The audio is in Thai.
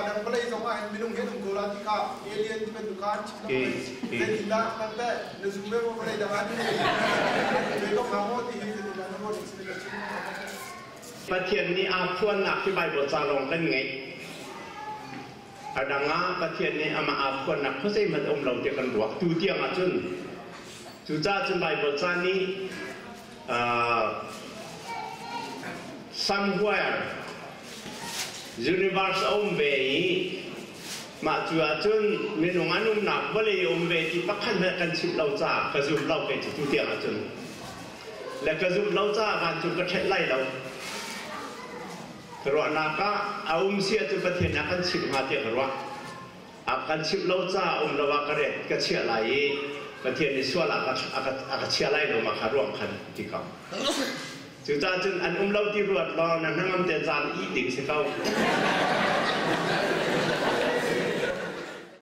ดังเลยสมัยมินุ่งเห็นกุลาติกาเอเลียนที่เป็นดุการชิคกี้พายเดินด้านนั่นแต่ในซูเมอร์ว่าเลยดังนั้นเลยต้องมาโมดีที่จะดังนั้นว่าสิ่งที่ชิคประเทศนี้อาชวนหนักที่ใบบทจารงกันไงดังงั้นประเทศนี้อามาอาชวนหนักเพราะใช่มันอมเราเดียวกันหรอกดูเตียงอาจุนจุจ้าจุนใบบทจานี้somewhere universe ombe ma chua chun minung anum nak vawlei ombe ti pakhan na kan chip lau cha ka zum lau pe chu tiang a chun le ka zum lau cha ban chu ka thai lai lau ro na ka aum sia chu pathian na kan chip ma te ro a kan chip lau cha lawa ka re ka chia lai pathian ni swala ka chia lai lo ma kha rom khan ti kaจุดจ้าจุนอันเล่าที่รวดรอนั่นนั่งมันจะจานอีดิ่งสิเขา